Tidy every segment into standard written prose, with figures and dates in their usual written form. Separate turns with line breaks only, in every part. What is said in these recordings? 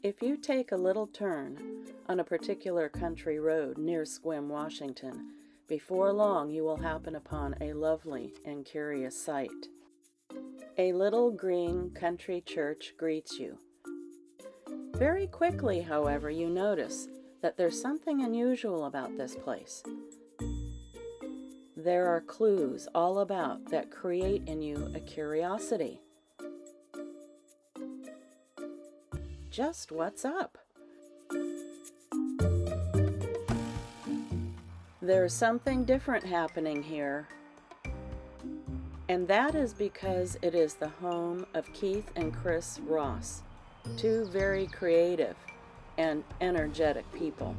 If you take a little turn on a particular country road near Sequim, Washington, before long you will happen upon a lovely and curious sight. A little green country church greets you. Very quickly, however, you notice that there's something unusual about this place. There are clues all about that create in you a curiosity. Just what's up? There's something different happening here, and that is because it is the home of Keith and Kryz Ross, two very creative and energetic people.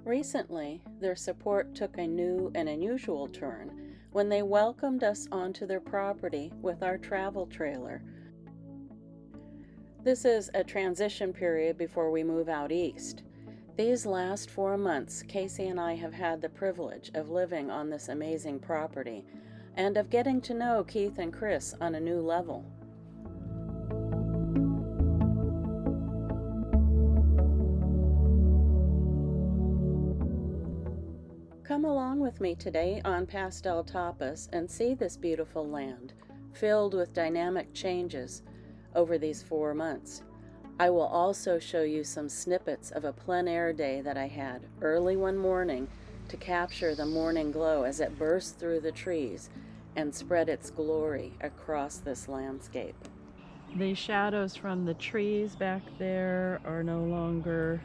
Recently, their support took a new and unusual turn when they welcomed us onto their property with our travel trailer. This is a transition period before we move out east. These last 4 months, Casey and I have had the privilege of living on this amazing property and of getting to know Keith and Kryz on a new level. Come along with me today on Pastel Tapas and see this beautiful land, filled with dynamic changes over these 4 months. I will also show you some snippets of a plein air day that I had early one morning to capture the morning glow as it burst through the trees and spread its glory across this landscape. The shadows from the trees back there are no longer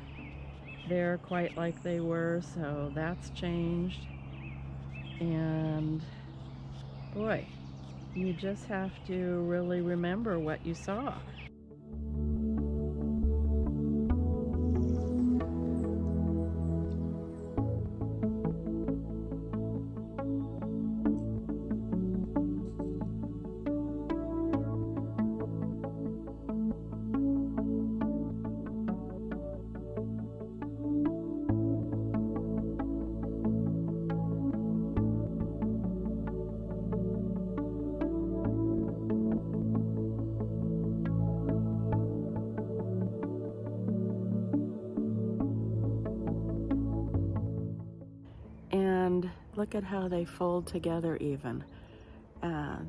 there quite like they were, so that's changed. And boy, you just have to really remember what you saw. And look at how they fold together even.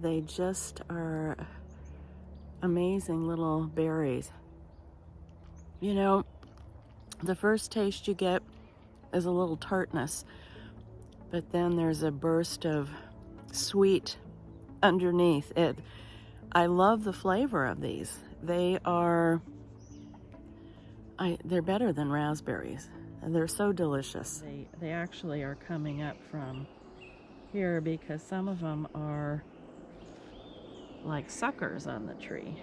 They just are amazing little berries. You know, the first taste you get is a little tartness, but then there's a burst of sweet underneath it. I love the flavor of these. They're better than raspberries. They're so delicious. They actually are coming up from here because some of them are like suckers on the tree.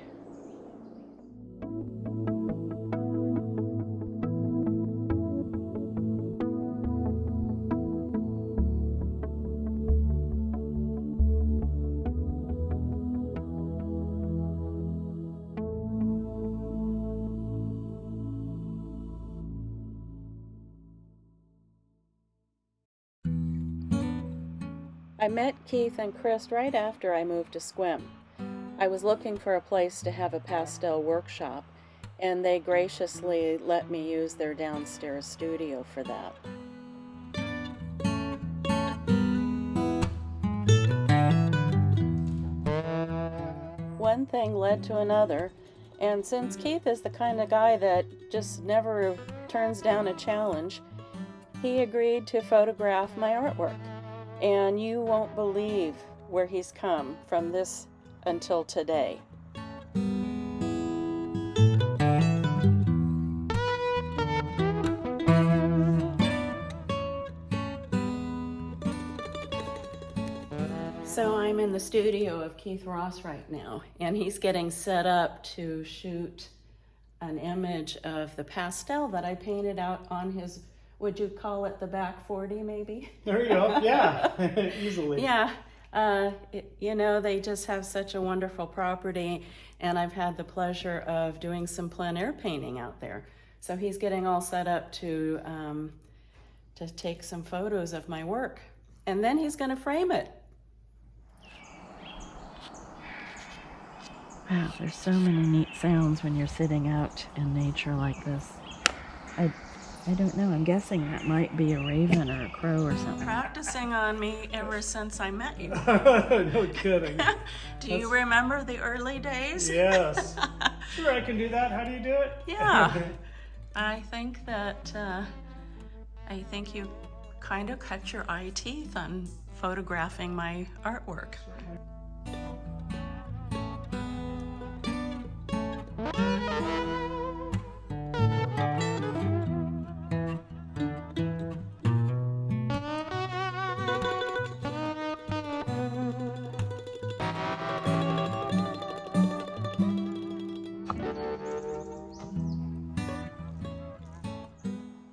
I met Keith and Kryz right after I moved to Sequim. I was looking for a place to have a pastel workshop, and they graciously let me use their downstairs studio for that. One thing led to another, and since Keith is the kind of guy that just never turns down a challenge, he agreed to photograph my artwork. And you won't believe where he's come from this until today. So I'm in the studio of Keith Ross right now, and he's getting set up to shoot an image of the pastel that I painted out on his, would you call it the back 40 maybe?
There you go, yeah, easily.
Yeah, You know, they just have such a wonderful property, and I've had the pleasure of doing some plein air painting out there. So he's getting all set up to take some photos of my work, and then he's going to frame it. Wow, there's so many neat sounds when you're sitting out in nature like this. I don't know, I'm guessing that might be a raven or a crow or something. Practicing on me ever since I met you.
No kidding.
Do you remember the early days?
Yes. Sure, I can do that. How do you do it?
Yeah. I think that, I think you kind of cut your eye teeth on photographing my artwork.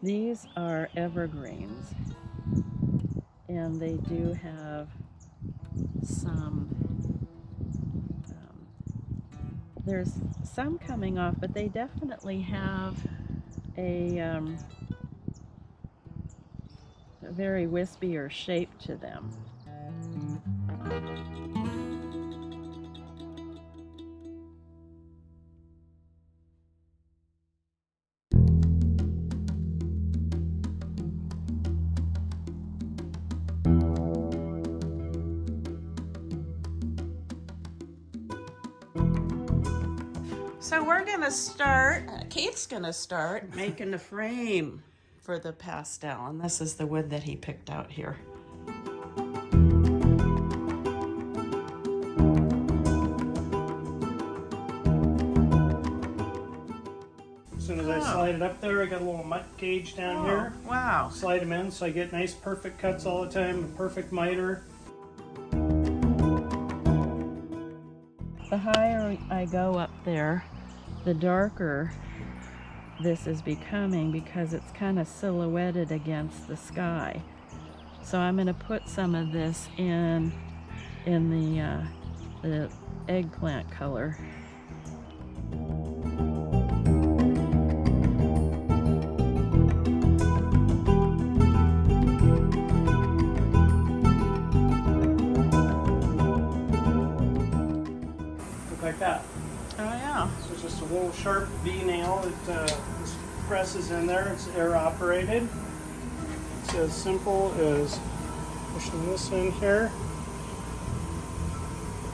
These are evergreens, and they do have some, there's some coming off, but they definitely have a very wispier shape to them. So we're gonna start, Keith's gonna start making the frame for the pastel, and this is the wood that he picked out here.
As soon as I slide it up there, I got a little mite gauge down here.
Wow.
Slide them in so I get nice perfect cuts all the time, a perfect miter.
The higher I go up there, the darker this is becoming because it's kind of silhouetted against the sky. So I'm going to put some of this in the eggplant color.
Like that.
Oh yeah.
So it's just a little sharp V nail that this presses in there. It's air operated. It's as simple as pushing this in here.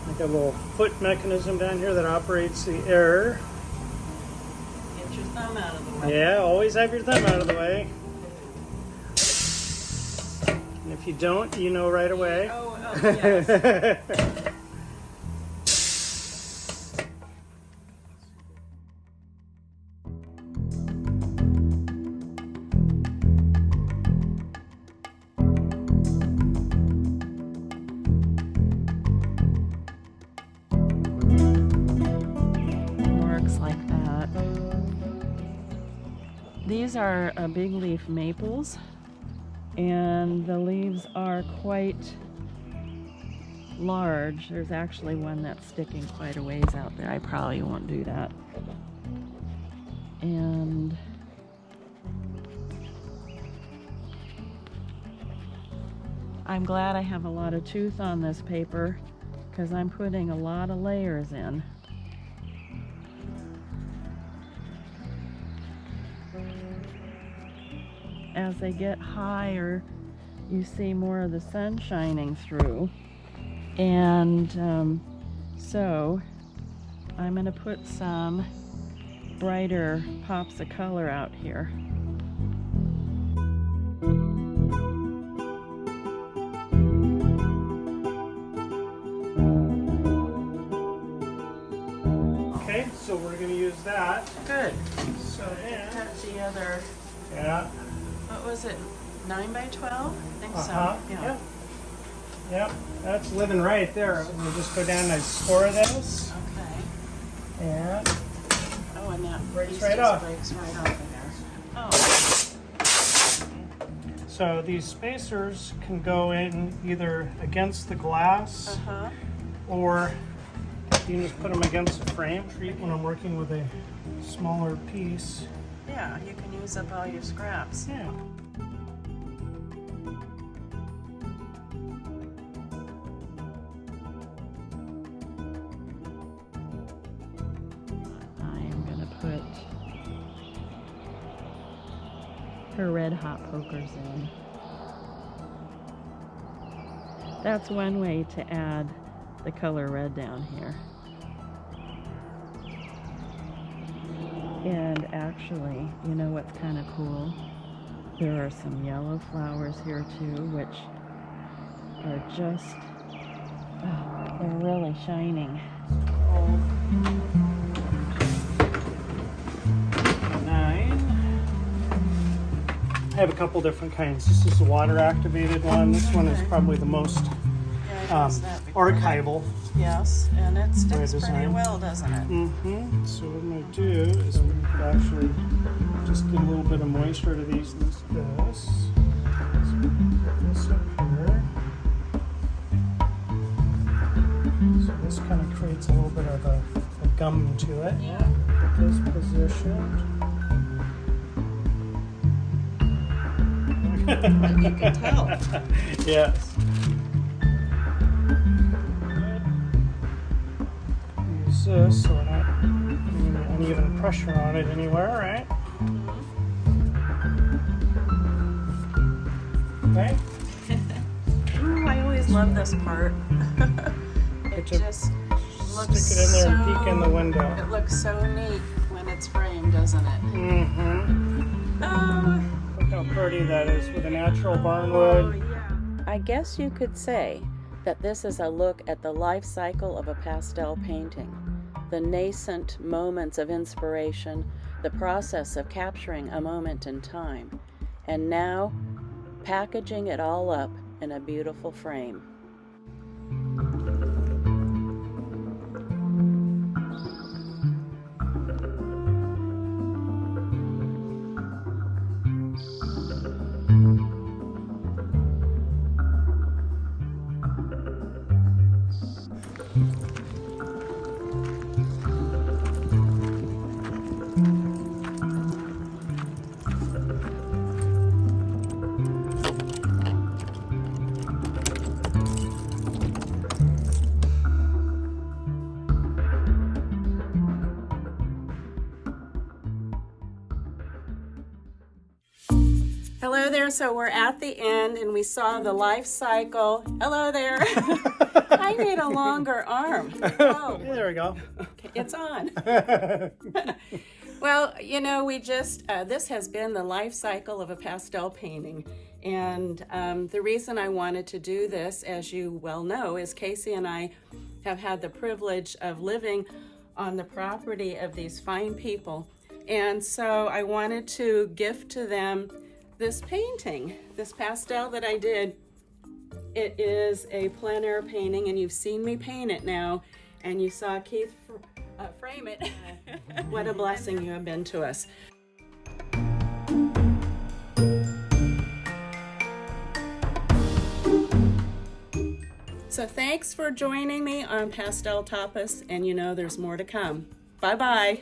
Like a little foot mechanism down here that operates the air.
Get your thumb out of the way.
Yeah, always have your thumb out of the way. And if you don't, you know right away.
Oh yes. Like that. These are big leaf maples, and the leaves are quite large. There's actually one that's sticking quite a ways out there. I probably won't do that. And I'm glad I have a lot of tooth on this paper because I'm putting a lot of layers in. As they get higher, you see more of the sun shining through. And so I'm going to put some brighter pops of color out here.
Okay, so we're going to use that.
Good.
So then,
Cut the other,
yeah.
what was it, 9 by 12? I think so. Yeah.
Yep. Yep. That's living right there. We'll just go down and score this.
Okay.
And
Oh, and that
breaks
piece
right
just
off.
breaks right off of there. Oh.
So these spacers can go in either against the glass or you can just put them against the frame when I'm working with a smaller piece.
Yeah, you can use up all your scraps.
Yeah.
I'm gonna put her red hot pokers in. That's one way to add the color red down here. And actually, you know what's kind of cool? There are some yellow flowers here too, which are just, oh, they're really shining.
I have a couple different kinds. This is the water activated one. This one is probably the most archival.
Yes, and it sticks pretty well, doesn't it?
So what I'm going to do is we could actually just get a little bit of moisture out of these and this. So put this up here. So this kind of creates a little bit of a gum to it.
Yeah.
Get this positioned.
You can tell.
Yes. Use this so we're not putting any uneven pressure on it anywhere, right? Okay.
Ooh, I always love this part. It just looks
Stick it in there and
so,
peek in the window.
It looks so neat when it's framed, doesn't it? Oh.
Look how pretty that is with a natural barnwood.
Yeah. I guess you could say that this is a look at the life cycle of a pastel painting, the nascent moments of inspiration, the process of capturing a moment in time, and now packaging it all up in a beautiful frame. Hello there, so we're at the end and we saw the life cycle. Hello there. I need a longer arm. Oh,
Yeah, there we go.
okay, it's on. Well, you know, we just, this has been the life cycle of a pastel painting. And the reason I wanted to do this, as you well know, is Casey and I have had the privilege of living on the property of these fine people. And so I wanted to gift to them this painting, this pastel that I did. It is a plein air painting, and you've seen me paint it now, and you saw Keith frame it. What a blessing you have been to us. So thanks for joining me on Pastel Tapas, and you know there's more to come. Bye-bye.